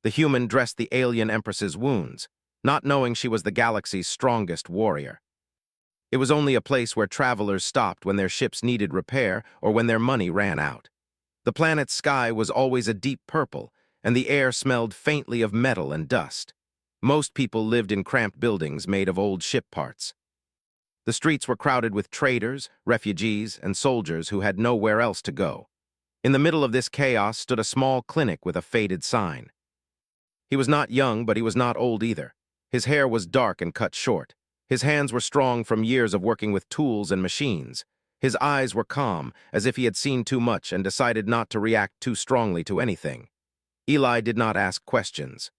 The human dressed the alien Empress's wounds, not knowing she was the galaxy's strongest warrior. It was only a place where travelers stopped when their ships needed repair or when their money ran out. The planet's sky was always a deep purple, and the air smelled faintly of metal and dust. Most people lived in cramped buildings made of old ship parts. The streets were crowded with traders, refugees, and soldiers who had nowhere else to go. In the middle of this chaos stood a small clinic with a faded sign. He was not young, but he was not old either. His hair was dark and cut short. His hands were strong from years of working with tools and machines. His eyes were calm, as if he had seen too much and decided not to react too strongly to anything. Eli did not ask questions.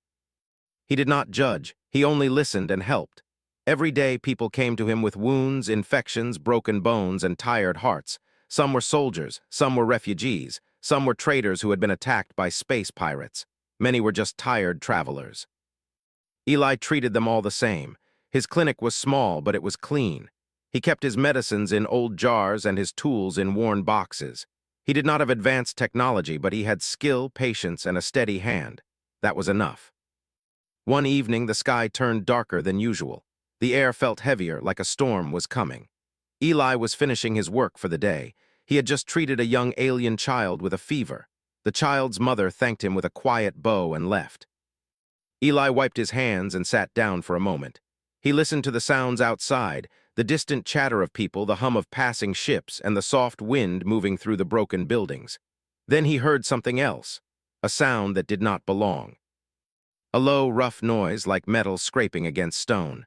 He did not judge, he only listened and helped. Every day people came to him with wounds, infections, broken bones, and tired hearts. Some were soldiers, some were refugees, some were traders who had been attacked by space pirates. Many were just tired travelers. Eli treated them all the same. His clinic was small, but it was clean. He kept his medicines in old jars and his tools in worn boxes. He did not have advanced technology, but he had skill, patience, and a steady hand. That was enough. One evening, the sky turned darker than usual. The air felt heavier, like a storm was coming. Eli was finishing his work for the day. He had just treated a young alien child with a fever. The child's mother thanked him with a quiet bow and left. Eli wiped his hands and sat down for a moment. He listened to the sounds outside, the distant chatter of people, the hum of passing ships, and the soft wind moving through the broken buildings. Then he heard something else, a sound that did not belong. A low, rough noise like metal scraping against stone.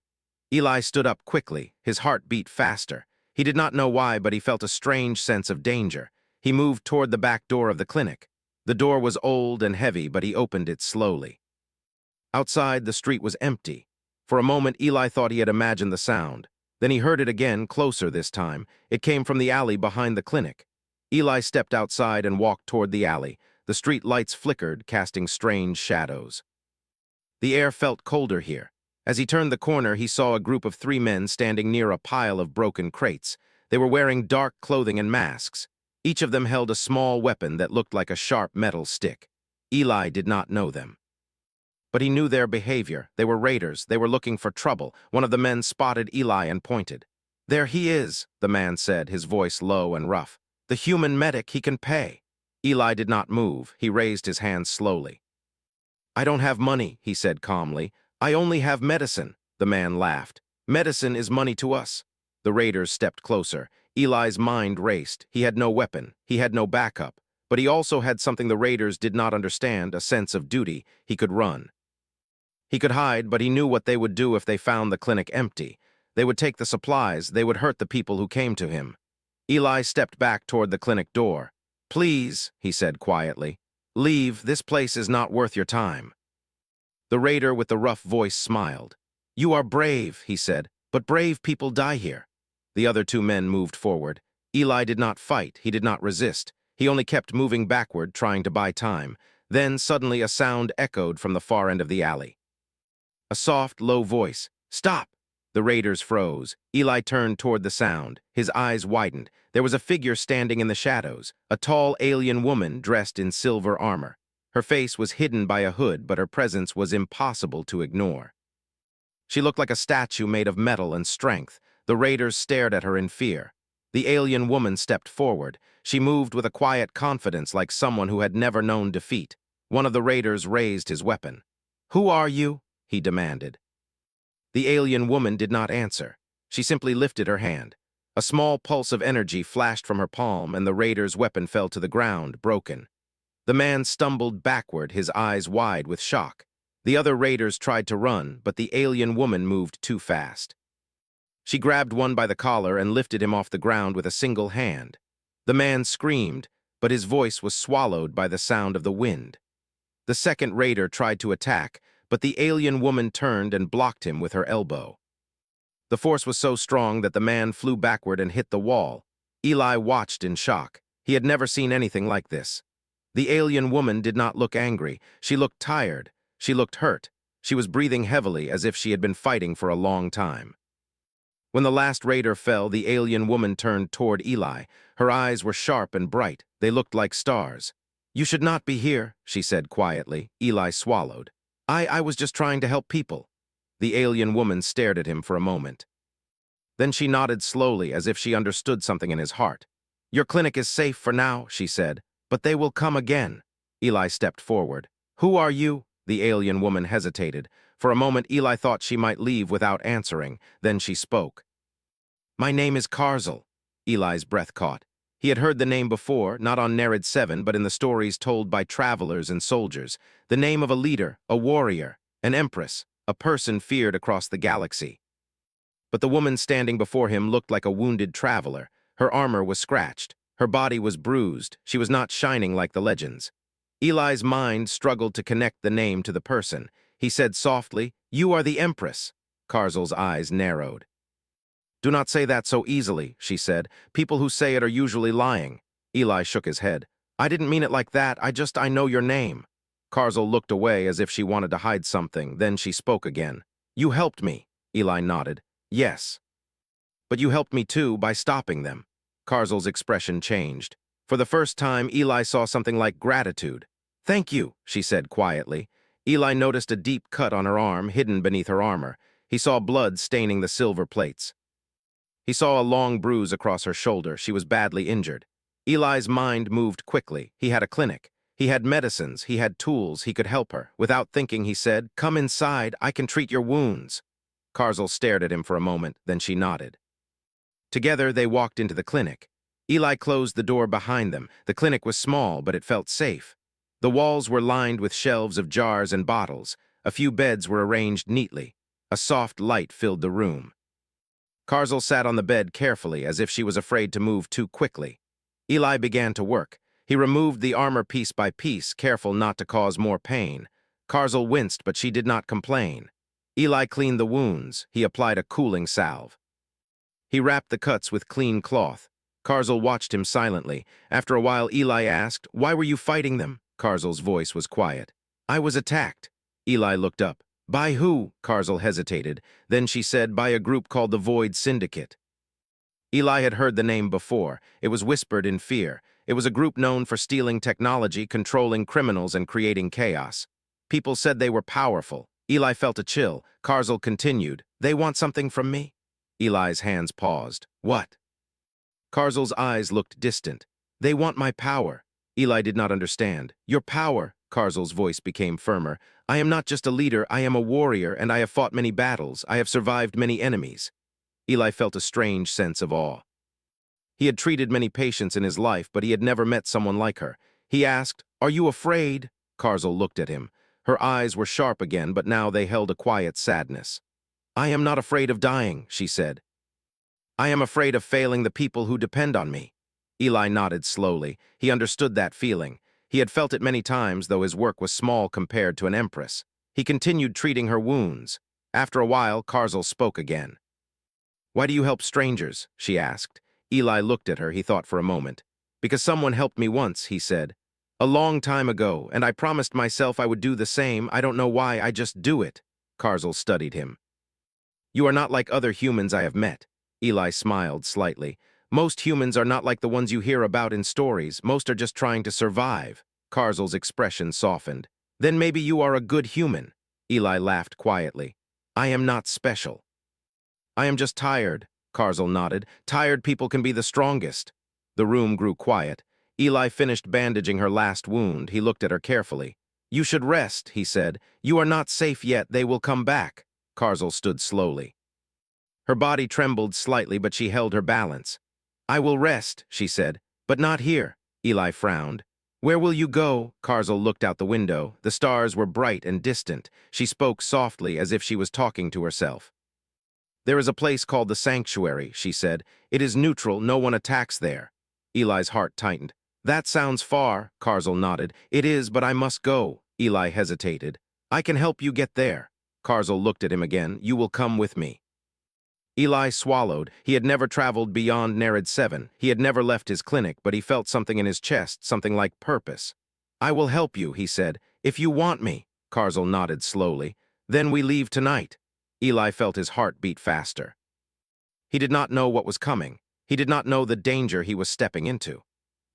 Eli stood up quickly, his heart beat faster. He did not know why, but he felt a strange sense of danger. He moved toward the back door of the clinic. The door was old and heavy, but he opened it slowly. Outside, the street was empty. For a moment, Eli thought he had imagined the sound. Then he heard it again, closer this time. It came from the alley behind the clinic. Eli stepped outside and walked toward the alley. The street lights flickered, casting strange shadows. The air felt colder here. As he turned the corner, he saw a group of 3 men standing near a pile of broken crates. They were wearing dark clothing and masks. Each of them held a small weapon that looked like a sharp metal stick. Eli did not know them. But he knew their behavior. They were raiders. They were looking for trouble. One of the men spotted Eli and pointed. "There he is," the man said, his voice low and rough. "The human medic, he can pay." Eli did not move. He raised his hands slowly. "I don't have money," he said calmly. "I only have medicine." The man laughed. "Medicine is money to us." The raiders stepped closer. Eli's mind raced. He had no weapon. He had no backup. But he also had something the raiders did not understand, a sense of duty. He could run. He could hide, but he knew what they would do if they found the clinic empty. They would take the supplies. They would hurt the people who came to him. Eli stepped back toward the clinic door. "Please," he said quietly, "leave. This place is not worth your time." The raider with the rough voice smiled. "You are brave," he said, "but brave people die here." The other 2 men moved forward. Eli did not fight. He did not resist. He only kept moving backward, trying to buy time. Then suddenly a sound echoed from the far end of the alley. A soft, low voice. "Stop!" The raiders froze. Eli turned toward the sound. His eyes widened. There was a figure standing in the shadows, a tall alien woman dressed in silver armor. Her face was hidden by a hood, but her presence was impossible to ignore. She looked like a statue made of metal and strength. The raiders stared at her in fear. The alien woman stepped forward. She moved with a quiet confidence like someone who had never known defeat. One of the raiders raised his weapon. "Who are you?" he demanded. The alien woman did not answer. She simply lifted her hand. A small pulse of energy flashed from her palm, and the raider's weapon fell to the ground, broken. The man stumbled backward, his eyes wide with shock. The other raiders tried to run, but the alien woman moved too fast. She grabbed one by the collar and lifted him off the ground with a single hand. The man screamed, but his voice was swallowed by the sound of the wind. The second raider tried to attack, but the alien woman turned and blocked him with her elbow. The force was so strong that the man flew backward and hit the wall. Eli watched in shock. He had never seen anything like this. The alien woman did not look angry. She looked tired. She looked hurt. She was breathing heavily as if she had been fighting for a long time. When the last raider fell, the alien woman turned toward Eli. Her eyes were sharp and bright. They looked like stars. You should not be here, she said quietly. Eli swallowed. I was just trying to help people. The alien woman stared at him for a moment. Then she nodded slowly as if she understood something in his heart. Your clinic is safe for now, she said, but they will come again. Eli stepped forward. Who are you? The alien woman hesitated. For a moment, Eli thought she might leave without answering. Then she spoke. My name is Karzel. Eli's breath caught. He had heard the name before, not on Nerid 7, but in the stories told by travelers and soldiers. The name of a leader, a warrior, an empress, a person feared across the galaxy. But the woman standing before him looked like a wounded traveler. Her armor was scratched. Her body was bruised. She was not shining like the legends. Eli's mind struggled to connect the name to the person. He said softly, You are the Empress. Karzel's eyes narrowed. Do not say that so easily, she said. People who say it are usually lying. Eli shook his head. I didn't mean it like that. I know your name. Karzel looked away as if she wanted to hide something. Then she spoke again. You helped me. Eli nodded. Yes. But you helped me too by stopping them. Karzel's expression changed. For the first time, Eli saw something like gratitude. Thank you, she said quietly. Eli noticed a deep cut on her arm hidden beneath her armor. He saw blood staining the silver plates. He saw a long bruise across her shoulder. She was badly injured. Eli's mind moved quickly. He had a clinic. He had medicines. He had tools. He could help her. Without thinking, he said, Come inside. I can treat your wounds. Karzel stared at him for a moment, then she nodded. Together, they walked into the clinic. Eli closed the door behind them. The clinic was small, but it felt safe. The walls were lined with shelves of jars and bottles. A few beds were arranged neatly. A soft light filled the room. Karzel sat on the bed carefully, as if she was afraid to move too quickly. Eli began to work. He removed the armor piece by piece, careful not to cause more pain. Karzel winced, but she did not complain. Eli cleaned the wounds. He applied a cooling salve. He wrapped the cuts with clean cloth. Karzel watched him silently. After a while, Eli asked, Why were you fighting them? Karzel's voice was quiet. I was attacked. Eli looked up. By who? Karzel hesitated. Then she said, by a group called the Void Syndicate. Eli had heard the name before. It was whispered in fear. It was a group known for stealing technology, controlling criminals, and creating chaos. People said they were powerful. Eli felt a chill. Karzel continued, They want something from me? Eli's hands paused. What? Karzel's eyes looked distant. They want my power. Eli did not understand. Your power. Karzel's voice became firmer. I am not just a leader, I am a warrior, and I have fought many battles. I have survived many enemies. Eli felt a strange sense of awe. He had treated many patients in his life, but he had never met someone like her. He asked, Are you afraid? Karzel looked at him. Her eyes were sharp again, but now they held a quiet sadness. I am not afraid of dying, she said. I am afraid of failing the people who depend on me. Eli nodded slowly. He understood that feeling. He had felt it many times, though his work was small compared to an empress. He continued treating her wounds. After a while, Karzel spoke again. Why do you help strangers? She asked. Eli looked at her. He thought for a moment. Because someone helped me once, he said. A long time ago, and I promised myself I would do the same. I don't know why, I just do it. Karzel studied him. You are not like other humans I have met. Eli smiled slightly. Most humans are not like the ones you hear about in stories. Most are just trying to survive. Karzel's expression softened. Then maybe you are a good human. Eli laughed quietly. I am not special. I am just tired. Karzel nodded. Tired people can be the strongest. The room grew quiet. Eli finished bandaging her last wound. He looked at her carefully. You should rest, he said. You are not safe yet. They will come back. Karzel stood slowly. Her body trembled slightly, but she held her balance. I will rest, she said, but not here. Eli frowned. Where will you go? Karzel looked out the window. The stars were bright and distant. She spoke softly, as if she was talking to herself. There is a place called the Sanctuary, she said. It is neutral. No one attacks there. Eli's heart tightened. That sounds far, Karzel nodded. It is, but I must go. Eli hesitated. I can help you get there. Karzel looked at him again. You will come with me. Eli swallowed. He had never traveled beyond Nerid 7. He had never left his clinic, but he felt something in his chest, something like purpose. I will help you, he said. If you want me. Karzel nodded slowly. Then we leave tonight. Eli felt his heart beat faster. He did not know what was coming. He did not know the danger he was stepping into.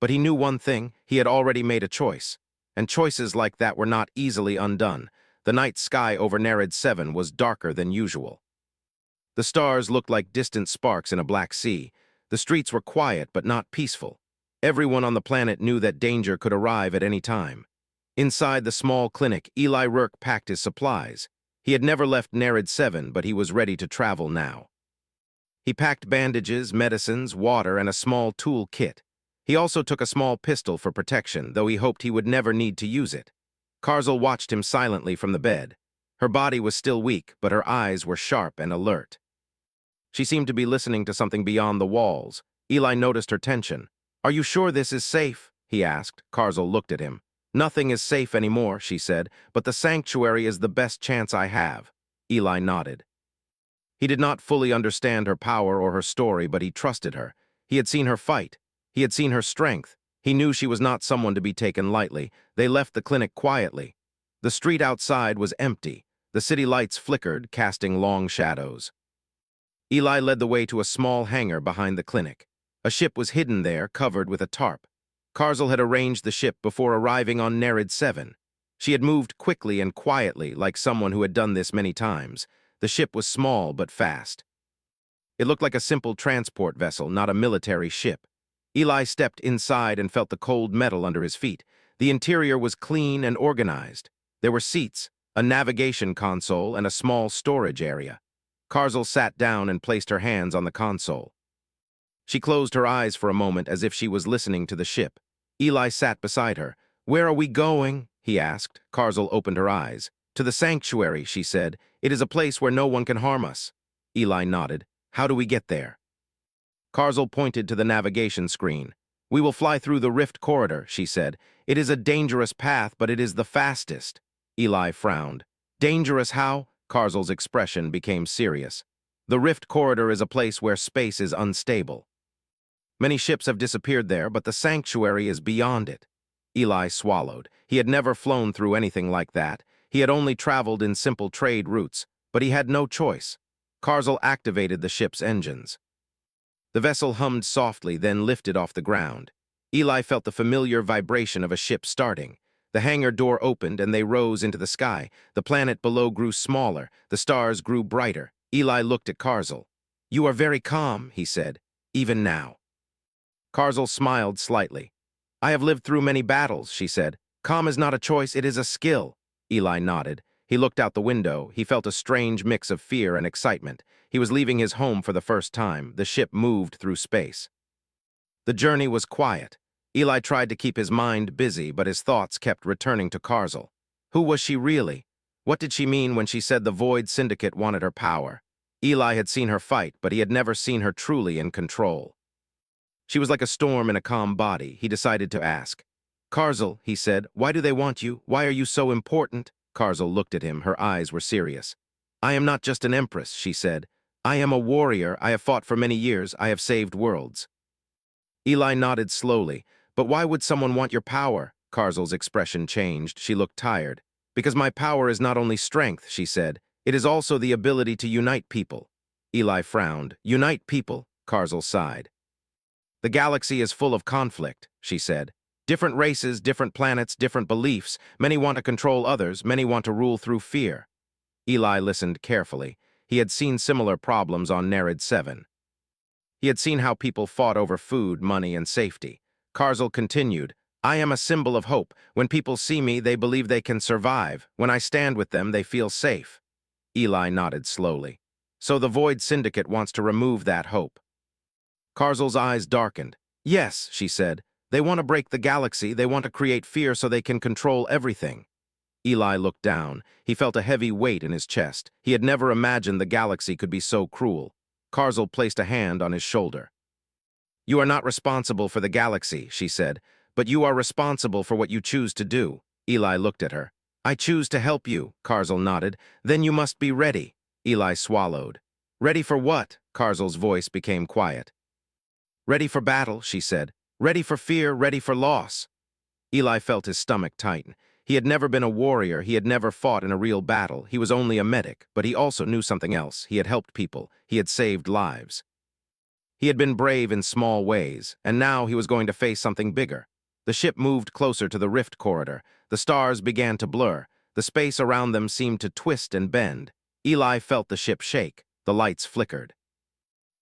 But he knew one thing: he had already made a choice. And choices like that were not easily undone. The night sky over Nerid 7 was darker than usual. The stars looked like distant sparks in a black sea. The streets were quiet but not peaceful. Everyone on the planet knew that danger could arrive at any time. Inside the small clinic, Eli Rourke packed his supplies. He had never left Nerid 7, but he was ready to travel now. He packed bandages, medicines, water, and a small tool kit. He also took a small pistol for protection, though he hoped he would never need to use it. Karzel watched him silently from the bed. Her body was still weak, but her eyes were sharp and alert. She seemed to be listening to something beyond the walls. Eli noticed her tension. "Are you sure this is safe?" he asked. Karzel looked at him. "Nothing is safe anymore," she said, "but the sanctuary is the best chance I have." Eli nodded. He did not fully understand her power or her story, but he trusted her. He had seen her fight. He had seen her strength. He knew she was not someone to be taken lightly. They left the clinic quietly. The street outside was empty. The city lights flickered, casting long shadows. Eli led the way to a small hangar behind the clinic. A ship was hidden there, covered with a tarp. Karzel had arranged the ship before arriving on Nerid 7. She had moved quickly and quietly, like someone who had done this many times. The ship was small but fast. It looked like a simple transport vessel, not a military ship. Eli stepped inside and felt the cold metal under his feet. The interior was clean and organized. There were seats, a navigation console, and a small storage area. Karzel sat down and placed her hands on the console. She closed her eyes for a moment as if she was listening to the ship. Eli sat beside her. "Where are we going?" he asked. Karzel opened her eyes. "To the sanctuary," she said. "It is a place where no one can harm us." Eli nodded. "How do we get there?" Karzel pointed to the navigation screen. "We will fly through the rift corridor," she said. "It is a dangerous path, but it is the fastest." Eli frowned. "Dangerous how?" Karzel's expression became serious. "The rift corridor is a place where space is unstable. Many ships have disappeared there, but the sanctuary is beyond it." Eli swallowed. He had never flown through anything like that. He had only traveled in simple trade routes, but he had no choice. Karzel activated the ship's engines. The vessel hummed softly, then lifted off the ground. Eli felt the familiar vibration of a ship starting. The hangar door opened and they rose into the sky. The planet below grew smaller. The stars grew brighter. Eli looked at Karzel. "You are very calm," he said, "even now." Karzel smiled slightly. "I have lived through many battles," she said. "Calm is not a choice, it is a skill." Eli nodded. He looked out the window. He felt a strange mix of fear and excitement. He was leaving his home for the first time. The ship moved through space. The journey was quiet. Eli tried to keep his mind busy, but his thoughts kept returning to Karzel. Who was she really? What did she mean when she said the Void Syndicate wanted her power? Eli had seen her fight, but he had never seen her truly in control. She was like a storm in a calm body. He decided to ask. "Karzel," he said, "why do they want you? Why are you so important?" Karzel looked at him. Her eyes were serious. "I am not just an empress," she said. "I am a warrior. I have fought for many years. I have saved worlds." Eli nodded slowly. "But why would someone want your power?" Karzel's expression changed. She looked tired. "Because my power is not only strength," she said. "It is also the ability to unite people." Eli frowned. "Unite people?" Karzel sighed. "The galaxy is full of conflict," she said. "Different races, different planets, different beliefs. Many want to control others, many want to rule through fear." Eli listened carefully. He had seen similar problems on Nerid 7. He had seen how people fought over food, money, and safety. Karzel continued, "I am a symbol of hope. When people see me, they believe they can survive. When I stand with them, they feel safe." Eli nodded slowly. "So the Void Syndicate wants to remove that hope." Karzel's eyes darkened. "Yes," she said. "They want to break the galaxy. They want to create fear so they can control everything." Eli looked down. He felt a heavy weight in his chest. He had never imagined the galaxy could be so cruel. Karzel placed a hand on his shoulder. "You are not responsible for the galaxy," she said, "but you are responsible for what you choose to do." Eli looked at her. "I choose to help you," Karzel nodded. "Then you must be ready." Eli swallowed. "Ready for what?" Karzel's voice became quiet. "Ready for battle," she said. "Ready for fear, ready for loss." Eli felt his stomach tighten. He had never been a warrior. He had never fought in a real battle. He was only a medic, but he also knew something else. He had helped people. He had saved lives. He had been brave in small ways, and now he was going to face something bigger. The ship moved closer to the rift corridor. The stars began to blur. The space around them seemed to twist and bend. Eli felt the ship shake. The lights flickered.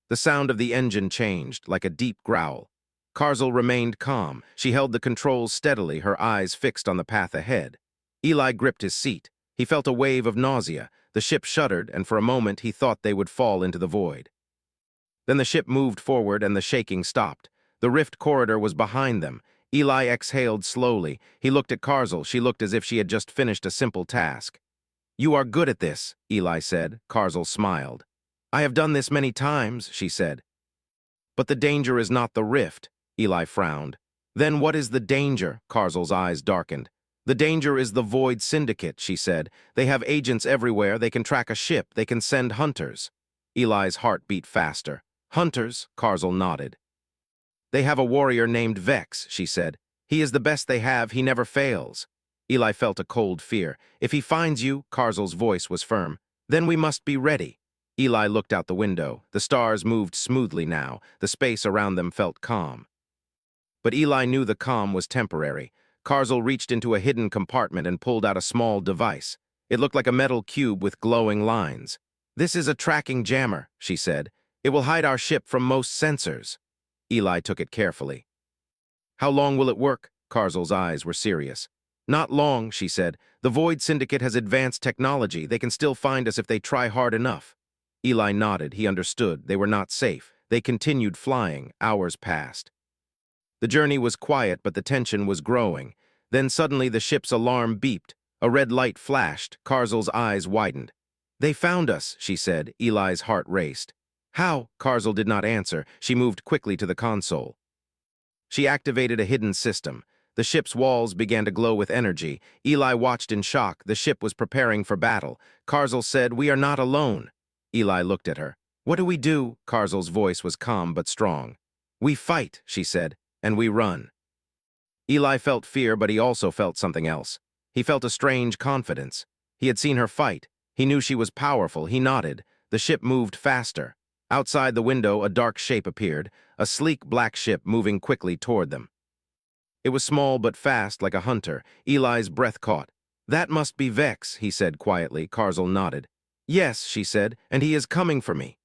The sound of the engine changed, like a deep growl. Karzel remained calm. She held the controls steadily, her eyes fixed on the path ahead. Eli gripped his seat. He felt a wave of nausea. The ship shuddered, and for a moment he thought they would fall into the void. Then the ship moved forward and the shaking stopped. The rift corridor was behind them. Eli exhaled slowly. He looked at Karzel. She looked as if she had just finished a simple task. "You are good at this," Eli said. Karzel smiled. "I have done this many times," she said. "But the danger is not the rift," Eli frowned. "Then what is the danger?" Karzel's eyes darkened. "The danger is the Void Syndicate," she said. "They have agents everywhere. They can track a ship. They can send hunters." Eli's heart beat faster. "Hunters?" Karzel nodded. "They have a warrior named Vex," she said. "He is the best they have. He never fails." Eli felt a cold fear. "If he finds you," Karzel's voice was firm, "then we must be ready." Eli looked out the window. The stars moved smoothly now. The space around them felt calm. But Eli knew the calm was temporary. Karzel reached into a hidden compartment and pulled out a small device. It looked like a metal cube with glowing lines. "This is a tracking jammer," she said. "It will hide our ship from most sensors." Eli took it carefully. "How long will it work?" Karzel's eyes were serious. "Not long," she said. "The Void Syndicate has advanced technology. They can still find us if they try hard enough." Eli nodded. He understood. They were not safe. They continued flying. Hours passed. The journey was quiet, but the tension was growing. Then suddenly the ship's alarm beeped. A red light flashed. Karzel's eyes widened. "They found us," she said. Eli's heart raced. "How?" Karzel did not answer. She moved quickly to the console. She activated a hidden system. The ship's walls began to glow with energy. Eli watched in shock. The ship was preparing for battle. Karzel said, "We are not alone." Eli looked at her. "What do we do?" Karzel's voice was calm but strong. "We fight," she said, "and we run." Eli felt fear, but he also felt something else. He felt a strange confidence. He had seen her fight. He knew she was powerful. He nodded. The ship moved faster. Outside the window, a dark shape appeared, a sleek black ship moving quickly toward them. It was small but fast, like a hunter. Eli's breath caught. "That must be Vex," he said quietly. Karzel nodded. "Yes," she said, "and he is coming for me."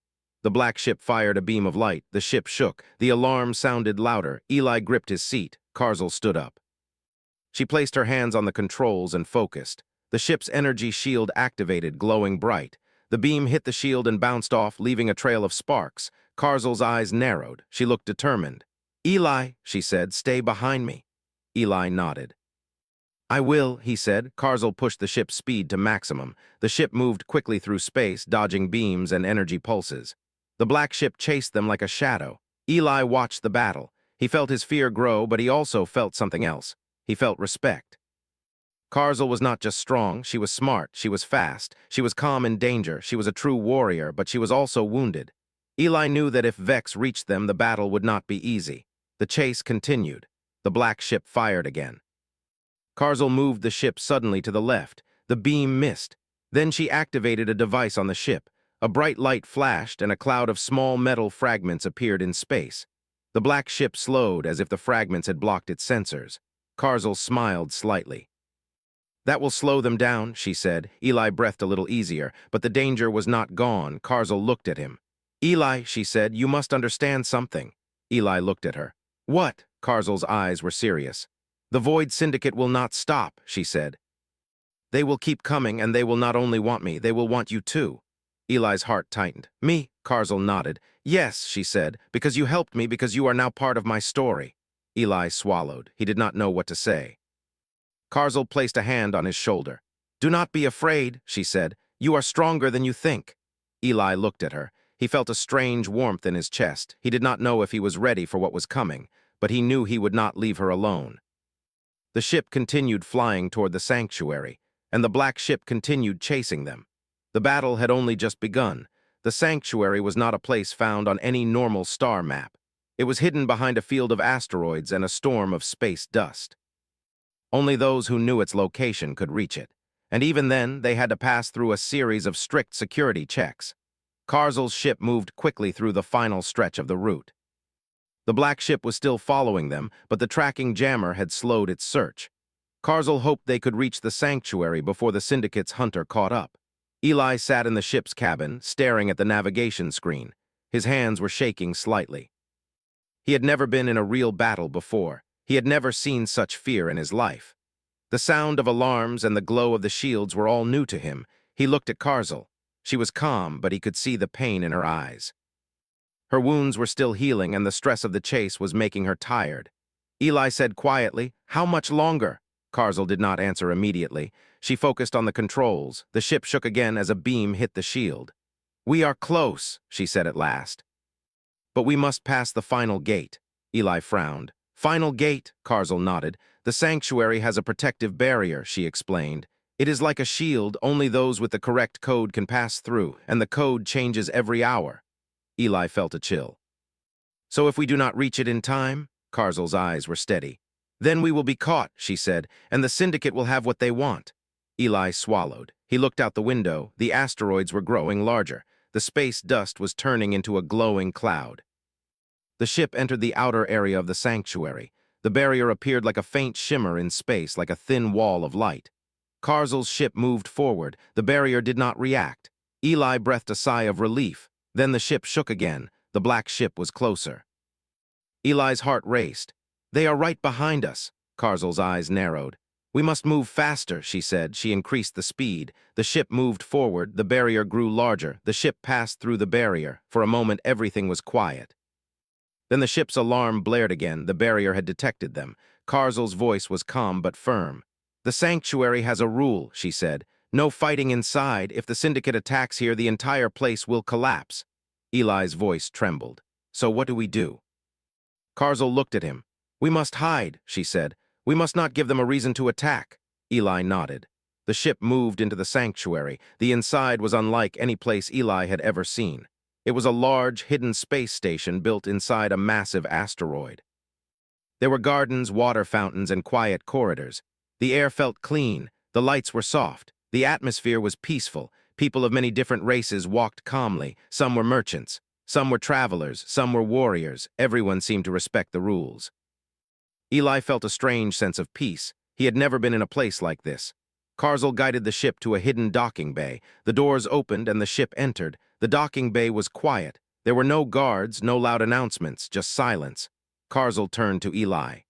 The black ship fired a beam of light. The ship shook. The alarm sounded louder. Eli gripped his seat. Karzel stood up. She placed her hands on the controls and focused. The ship's energy shield activated, glowing bright. The beam hit the shield and bounced off, leaving a trail of sparks. Karzel's eyes narrowed. She looked determined. "Eli," she said, "stay behind me." Eli nodded. "I will," he said. Karzel pushed the ship's speed to maximum. The ship moved quickly through space, dodging beams and energy pulses. The black ship chased them like a shadow. Eli watched the battle. He felt his fear grow, but he also felt something else. He felt respect. Karzel was not just strong, she was smart, she was fast, she was calm in danger, she was a true warrior, but she was also wounded. Eli knew that if Vex reached them, the battle would not be easy. The chase continued. The black ship fired again. Karzel moved the ship suddenly to the left. The beam missed. Then she activated a device on the ship. A bright light flashed, and a cloud of small metal fragments appeared in space. The black ship slowed, as if the fragments had blocked its sensors. Karzel smiled slightly. "That will slow them down," she said. Eli breathed a little easier, but the danger was not gone. Karzel looked at him. "Eli," she said, "you must understand something." Eli looked at her. "What?" Karzel's eyes were serious. "The Void Syndicate will not stop," she said. "They will keep coming, and they will not only want me, they will want you too." Eli's heart tightened. "Me?" Karzel nodded. "Yes," she said, "because you helped me, because you are now part of my story." Eli swallowed. He did not know what to say. Karzel placed a hand on his shoulder. "Do not be afraid," she said. "You are stronger than you think." Eli looked at her. He felt a strange warmth in his chest. He did not know if he was ready for what was coming, but he knew he would not leave her alone. The ship continued flying toward the sanctuary, and the black ship continued chasing them. The battle had only just begun. The sanctuary was not a place found on any normal star map. It was hidden behind a field of asteroids and a storm of space dust. Only those who knew its location could reach it, and even then they had to pass through a series of strict security checks. Karzal's ship moved quickly through the final stretch of the route. The black ship was still following them, but the tracking jammer had slowed its search. Karzal hoped they could reach the sanctuary before the Syndicate's hunter caught up. Eli sat in the ship's cabin, staring at the navigation screen. His hands were shaking slightly. He had never been in a real battle before. He had never seen such fear in his life. The sound of alarms and the glow of the shields were all new to him. He looked at Karzal. She was calm, but he could see the pain in her eyes. Her wounds were still healing, and the stress of the chase was making her tired. Eli said quietly, "How much longer?" Karzal did not answer immediately. She focused on the controls. The ship shook again as a beam hit the shield. "We are close," she said at last. "But we must pass the final gate." Eli frowned. "Final gate," Karzal nodded. "The sanctuary has a protective barrier," she explained. "It is like a shield, only those with the correct code can pass through, and the code changes every hour." Eli felt a chill. "So if we do not reach it in time?" Karzal's eyes were steady. "Then we will be caught," she said, "and the Syndicate will have what they want." Eli swallowed. He looked out the window. The asteroids were growing larger. The space dust was turning into a glowing cloud. The ship entered the outer area of the sanctuary. The barrier appeared like a faint shimmer in space, like a thin wall of light. Karzal's ship moved forward. The barrier did not react. Eli breathed a sigh of relief. Then the ship shook again. The black ship was closer. Eli's heart raced. "They are right behind us." Karzal's eyes narrowed. "We must move faster," she said. She increased the speed. The ship moved forward. The barrier grew larger. The ship passed through the barrier. For a moment, everything was quiet. Then the ship's alarm blared again. The barrier had detected them. Karzal's voice was calm but firm. "The sanctuary has a rule," she said. "No fighting inside. If the Syndicate attacks here, the entire place will collapse." Eli's voice trembled. "So what do we do?" Karzal looked at him. "We must hide," she said. "We must not give them a reason to attack." Eli nodded. The ship moved into the sanctuary. The inside was unlike any place Eli had ever seen. It was a large, hidden space station built inside a massive asteroid. There were gardens, water fountains, and quiet corridors. The air felt clean. The lights were soft. The atmosphere was peaceful. People of many different races walked calmly. Some were merchants. Some were travelers. Some were warriors. Everyone seemed to respect the rules. Eli felt a strange sense of peace. He had never been in a place like this. Karzal guided the ship to a hidden docking bay. The doors opened and the ship entered. The docking bay was quiet. There were no guards, no loud announcements, just silence. Karzal turned to Eli.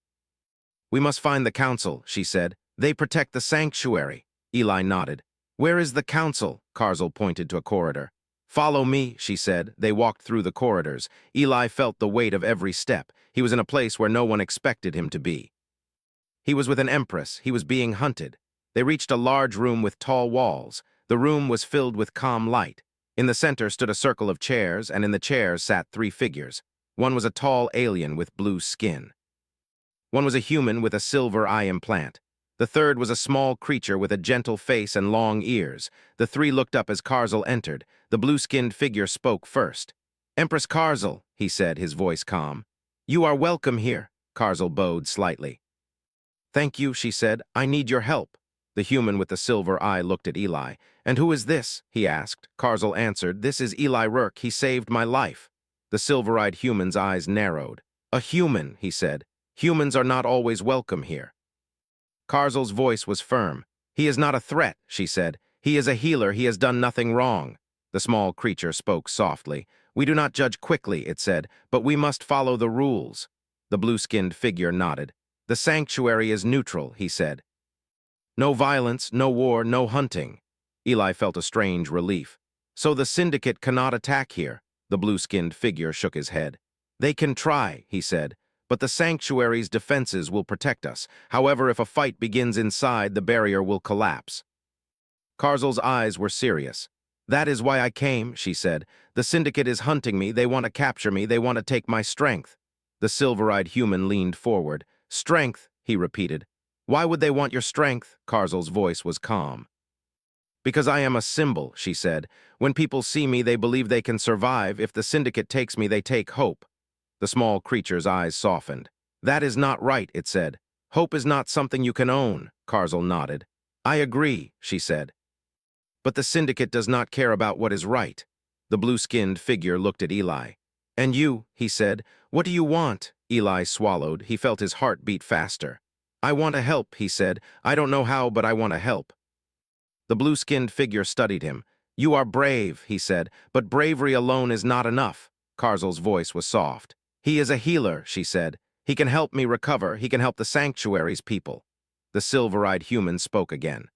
"We must find the council," she said. "They protect the sanctuary." Eli nodded. "Where is the council?" Karzal pointed to a corridor. "Follow me," she said. They walked through the corridors. Eli felt the weight of every step. He was in a place where no one expected him to be. He was with an Empress. He was being hunted. They reached a large room with tall walls. The room was filled with calm light. In the center stood a circle of chairs, and in the chairs sat 3 figures. One was a tall alien with blue skin. One was a human with a silver eye implant. The third was a small creature with a gentle face and long ears. The 3 looked up as Karzal entered. The blue-skinned figure spoke first. "Empress Karzal," he said, his voice calm. "You are welcome here." Karzal bowed slightly. "Thank you," she said. "I need your help." The human with the silver eye looked at Eli. "And who is this?" he asked. Karzal answered, "This is Eli Rourke. He saved my life." The silver-eyed human's eyes narrowed. "A human," he said. "Humans are not always welcome here." Karzal's voice was firm. "He is not a threat," she said. "He is a healer. He has done nothing wrong." The small creature spoke softly. "We do not judge quickly," it said, "but we must follow the rules." The blue-skinned figure nodded. "The sanctuary is neutral," he said. "No violence, no war, no hunting." Eli felt a strange relief. "So the Syndicate cannot attack here?" The blue-skinned figure shook his head. "They can try," he said, "but the sanctuary's defenses will protect us. However, if a fight begins inside, the barrier will collapse." Karzal's eyes were serious. "That is why I came," she said. "The Syndicate is hunting me. They want to capture me. They want to take my strength." The silver-eyed human leaned forward. "Strength," he repeated. "Why would they want your strength?" Karzal's voice was calm. "Because I am a symbol," she said. "When people see me, they believe they can survive. If the Syndicate takes me, they take hope." The small creature's eyes softened. "That is not right," it said. "Hope is not something you can own." Karzal nodded. "I agree," she said. "But the Syndicate does not care about what is right." The blue-skinned figure looked at Eli. "And you," he said, "what do you want?" Eli swallowed. He felt his heart beat faster. "I want to help," he said. "I don't know how, but I want to help." The blue-skinned figure studied him. "You are brave," he said, "but bravery alone is not enough." Karzel's voice was soft. "He is a healer," she said. "He can help me recover. He can help the sanctuary's people." The silver-eyed human spoke again.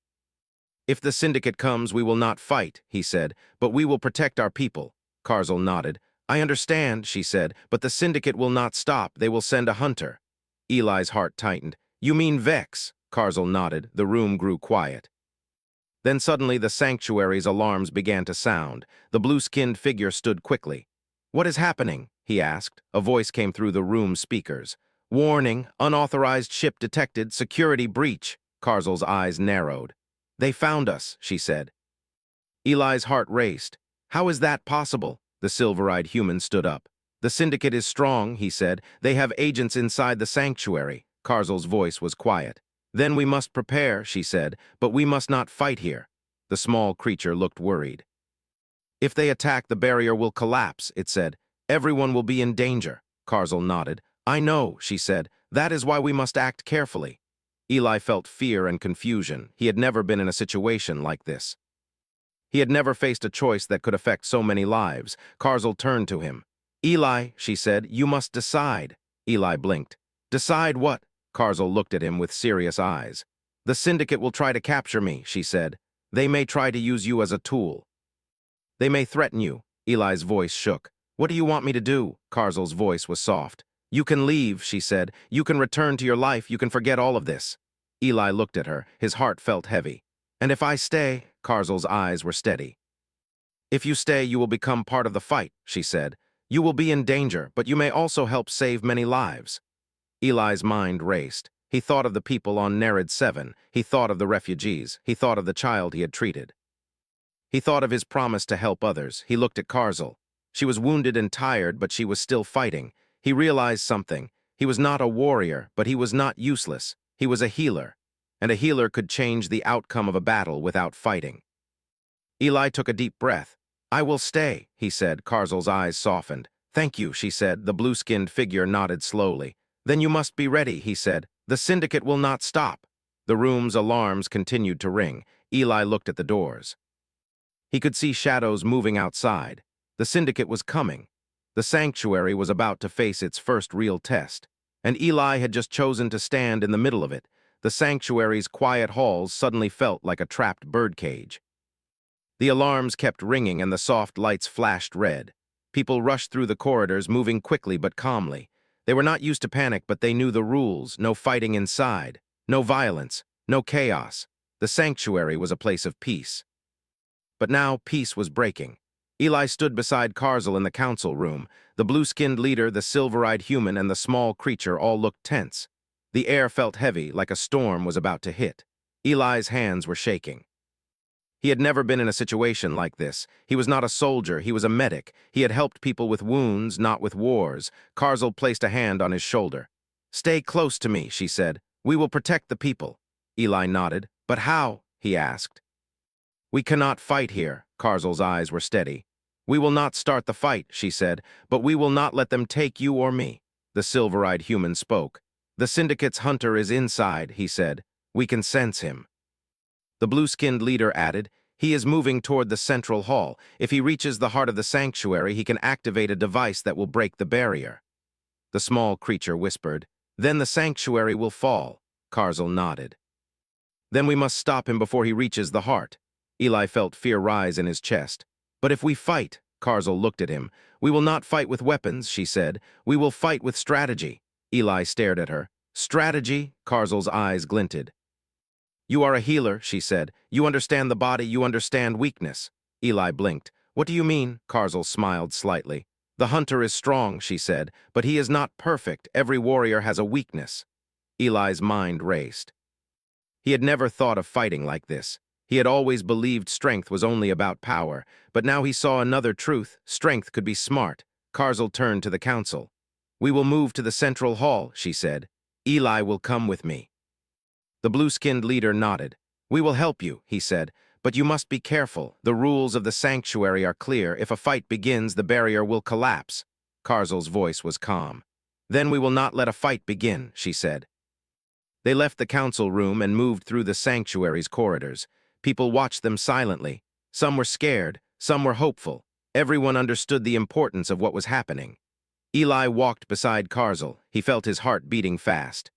"If the syndicate comes, we will not fight," he said, "but we will protect our people." Karzel nodded. "I understand," she said, "but the syndicate will not stop. They will send a hunter." Eli's heart tightened. "You mean Vex?" Karzel nodded. The room grew quiet. Then suddenly the sanctuary's alarms began to sound. The blue-skinned figure stood quickly. "What is happening?" he asked. A voice came through the room speakers. "Warning, unauthorized ship detected, security breach." Karzel's eyes narrowed. "They found us," she said. Eli's heart raced. "How is that possible?" The silver-eyed human stood up. "The syndicate is strong," he said. "They have agents inside the sanctuary." Karzel's voice was quiet. "Then we must prepare," she said, "but we must not fight here." The small creature looked worried. "If they attack, the barrier will collapse," it said. "Everyone will be in danger." Karzel nodded. "I know," she said. "That is why we must act carefully." Eli felt fear and confusion. He had never been in a situation like this. He had never faced a choice that could affect so many lives. Karzel turned to him. "Eli," she said, "you must decide." Eli blinked. "Decide what?" Karzel looked at him with serious eyes. "The syndicate will try to capture me," she said. "They may try to use you as a tool. They may threaten you." Eli's voice shook. "What do you want me to do?" Karzel's voice was soft. "You can leave," she said. "You can return to your life. You can forget all of this." Eli looked at her. His heart felt heavy. "And if I stay?" Karzel's eyes were steady. "If you stay, you will become part of the fight," she said. "You will be in danger, but you may also help save many lives." Eli's mind raced. He thought of the people on Nerid 7. He thought of the refugees. He thought of the child he had treated. He thought of his promise to help others. He looked at Karzel. She was wounded and tired, but she was still fighting. He realized something. He was not a warrior, but he was not useless. He was a healer, and a healer could change the outcome of a battle without fighting. Eli took a deep breath. "I will stay," he said. Karzel's eyes softened. "Thank you," she said. The blue-skinned figure nodded slowly. "Then you must be ready," he said. "The syndicate will not stop." The room's alarms continued to ring. Eli looked at the doors. He could see shadows moving outside. The syndicate was coming. The sanctuary was about to face its first real test. And Eli had just chosen to stand in the middle of it. The sanctuary's quiet halls suddenly felt like a trapped birdcage. The alarms kept ringing and the soft lights flashed red. People rushed through the corridors, moving quickly but calmly. They were not used to panic, but they knew the rules. No fighting inside. No violence. No chaos. The sanctuary was a place of peace. But now peace was breaking. Eli stood beside Karzel in the council room. The blue-skinned leader, the silver-eyed human, and the small creature all looked tense. The air felt heavy, like a storm was about to hit. Eli's hands were shaking. He had never been in a situation like this. He was not a soldier, he was a medic. He had helped people with wounds, not with wars. Karzel placed a hand on his shoulder. "Stay close to me," she said. "We will protect the people." Eli nodded. "But how?" he asked. "We cannot fight here." Karzel's eyes were steady. "We will not start the fight," she said, "but we will not let them take you or me." The silver-eyed human spoke. "The syndicate's hunter is inside," he said. "We can sense him." The blue-skinned leader added, "He is moving toward the central hall. If he reaches the heart of the sanctuary, he can activate a device that will break the barrier." The small creature whispered, "Then the sanctuary will fall." Karzel nodded. "Then we must stop him before he reaches the heart." Eli felt fear rise in his chest. "But if we fight," Karzel looked at him. "We will not fight with weapons," she said. "We will fight with strategy." Eli stared at her. "Strategy?" Karzel's eyes glinted. "You are a healer," she said. "You understand the body, you understand weakness." Eli blinked. "What do you mean?" Karzel smiled slightly. "The hunter is strong," she said, "but he is not perfect. Every warrior has a weakness." Eli's mind raced. He had never thought of fighting like this. He had always believed strength was only about power, but now he saw another truth. Strength could be smart. Karzel turned to the council. "We will move to the central hall," she said. "Eli will come with me." The blue-skinned leader nodded. "We will help you," he said, But you must be careful. The rules of the sanctuary are clear. If a fight begins, the barrier will collapse. Karzel's voice was calm. Then we will not let a fight begin, she said. They left the council room and moved through the sanctuary's corridors. People watched them silently. Some were scared, some were hopeful. Everyone understood the importance of what was happening. Eli walked beside Karzel. He felt his heart beating fast.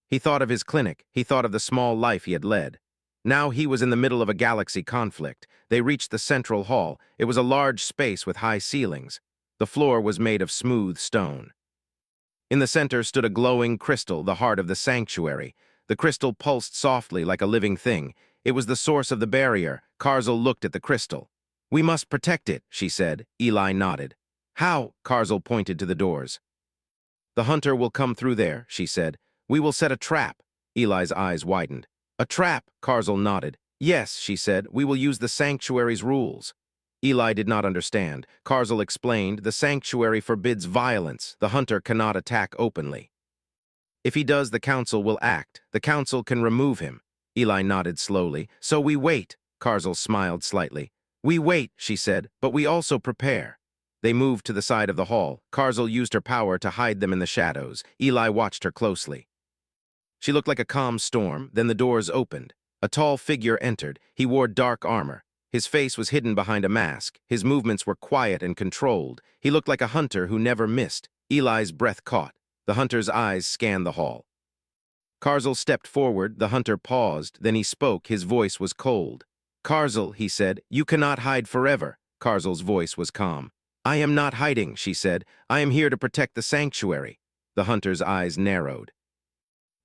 He thought of his clinic. He thought of the small life he had led. Now he was in the middle of a galaxy conflict. They reached the central hall. It was a large space with high ceilings. The floor was made of smooth stone. In the center stood a glowing crystal, the heart of the sanctuary. The crystal pulsed softly like a living thing. It was the source of the barrier. Karzel looked at the crystal. "We must protect it," she said. Eli nodded. "How?" Karzel pointed to the doors. "The hunter will come through there," she said. "We will set a trap." Eli's eyes widened. "A trap?" Karzel nodded. "Yes," she said. "We will use the sanctuary's rules." Eli did not understand. Karzel explained, "The sanctuary forbids violence. The hunter cannot attack openly. If he does, the council will act. The council can remove him." Eli nodded slowly. "So we wait." Karzel smiled slightly. "We wait," she said, "but we also prepare." They moved to the side of the hall. Karzel used her power to hide them in the shadows. Eli watched her closely. She looked like a calm storm. Then the doors opened. A tall figure entered. He wore dark armor. His face was hidden behind a mask. His movements were quiet and controlled. He looked like a hunter who never missed. Eli's breath caught. The hunter's eyes scanned the hall. Karzel stepped forward. The hunter paused. Then he spoke. His voice was cold. "Karzel," he said, "you cannot hide forever." Karzel's voice was calm. "I am not hiding," she said. "I am here to protect the sanctuary." The hunter's eyes narrowed.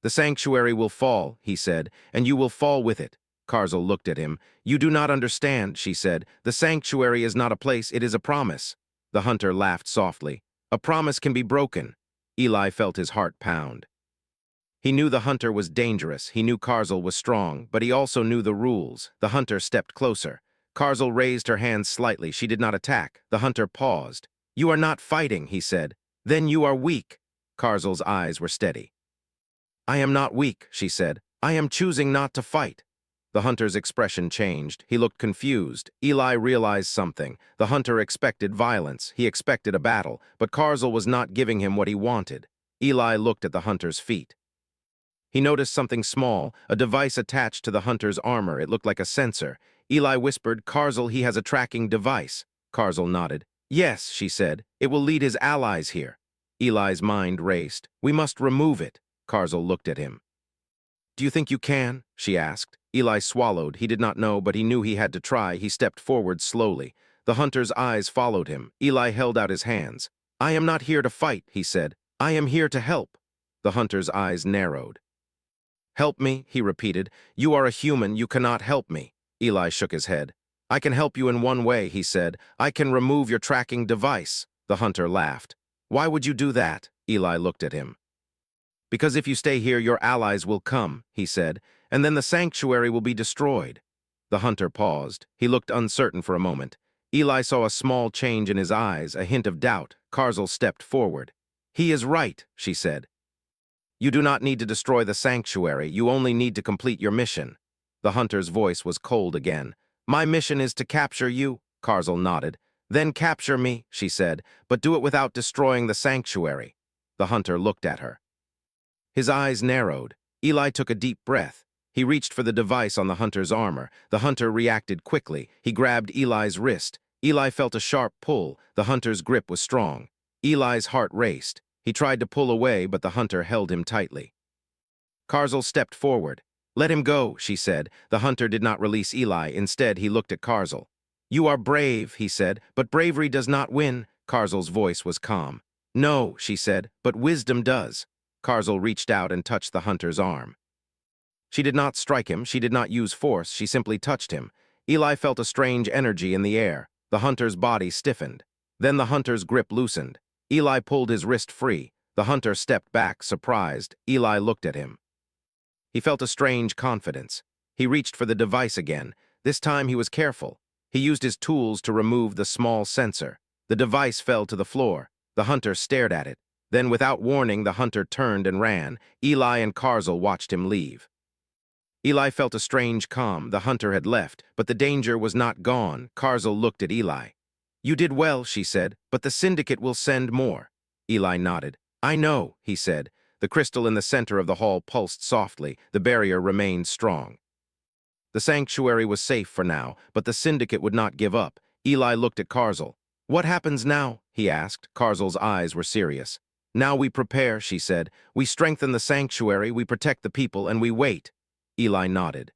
"The sanctuary will fall," he said, "and you will fall with it." Karzel looked at him. "You do not understand," she said. "The sanctuary is not a place, it is a promise." The hunter laughed softly. "A promise can be broken." Eli felt his heart pound. He knew the hunter was dangerous. He knew Karzel was strong, but he also knew the rules. The hunter stepped closer. Karzel raised her hands slightly. She did not attack. The hunter paused. "You are not fighting," he said. "Then you are weak." Karzel's eyes were steady. "I am not weak," she said. "I am choosing not to fight." The hunter's expression changed. He looked confused. Eli realized something. The hunter expected violence. He expected a battle, but Karzel was not giving him what he wanted. Eli looked at the hunter's feet. He noticed something small, a device attached to the hunter's armor. It looked like a sensor. Eli whispered, "Karzel, he has a tracking device." Karzel nodded. "Yes," she said. "It will lead his allies here." Eli's mind raced. "We must remove it." Karzel looked at him. "Do you think you can?" she asked. Eli swallowed. He did not know, but he knew he had to try. He stepped forward slowly. The hunter's eyes followed him. Eli held out his hands. "I am not here to fight," he said. "I am here to help." The hunter's eyes narrowed. "Help me," he repeated. "You are a human. You cannot help me." Eli shook his head. "I can help you in one way," he said. "I can remove your tracking device." The hunter laughed. "Why would you do that?" Eli looked at him. "Because if you stay here, your allies will come," he said, "and then the sanctuary will be destroyed." The hunter paused. He looked uncertain for a moment. Eli saw a small change in his eyes, a hint of doubt. Karzel stepped forward. "He is right," she said. "You do not need to destroy the sanctuary. You only need to complete your mission." The hunter's voice was cold again. "My mission is to capture you." Karzel nodded. "Then capture me," she said, "but do it without destroying the sanctuary." The hunter looked at her. His eyes narrowed. Eli took a deep breath. He reached for the device on the hunter's armor. The hunter reacted quickly. He grabbed Eli's wrist. Eli felt a sharp pull. The hunter's grip was strong. Eli's heart raced. He tried to pull away, but the hunter held him tightly. Karzel stepped forward. "Let him go," she said. The hunter did not release Eli. Instead, he looked at Karzel. "You are brave," he said, "but bravery does not win." Karzel's voice was calm. "No," she said, "but wisdom does." Karzel reached out and touched the hunter's arm. She did not strike him. She did not use force. She simply touched him. Eli felt a strange energy in the air. The hunter's body stiffened. Then the hunter's grip loosened. Eli pulled his wrist free. The hunter stepped back, surprised. Eli looked at him. He felt a strange confidence. He reached for the device again. This time he was careful. He used his tools to remove the small sensor. The device fell to the floor. The hunter stared at it. Then, without warning, the hunter turned and ran. Eli and Karzel watched him leave. Eli felt a strange calm. The hunter had left, but the danger was not gone. Karzel looked at Eli. "You did well," she said, "but the syndicate will send more." Eli nodded. "I know," he said. The crystal in the center of the hall pulsed softly. The barrier remained strong. The sanctuary was safe for now, but the syndicate would not give up. Eli looked at Karzel. "What happens now?" he asked. Karzel's eyes were serious. "Now we prepare," she said. "We strengthen the sanctuary, we protect the people, and we wait." Eli nodded.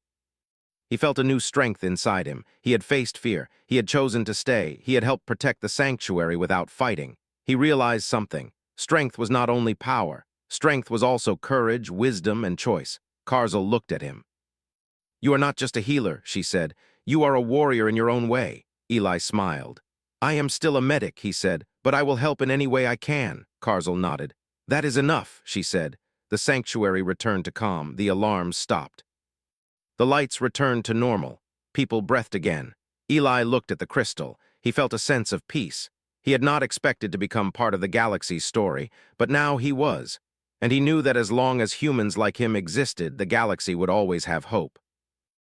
He felt a new strength inside him. He had faced fear. He had chosen to stay. He had helped protect the sanctuary without fighting. He realized something. Strength was not only power. Strength was also courage, wisdom, and choice. Karzel looked at him. "You are not just a healer," she said. "You are a warrior in your own way." Eli smiled. "I am still a medic," he said, "but I will help in any way I can." Karzel nodded. "That is enough," she said. The sanctuary returned to calm. The alarms stopped. The lights returned to normal. People breathed again. Eli looked at the crystal. He felt a sense of peace. He had not expected to become part of the galaxy's story, but now he was. And he knew that as long as humans like him existed, the galaxy would always have hope.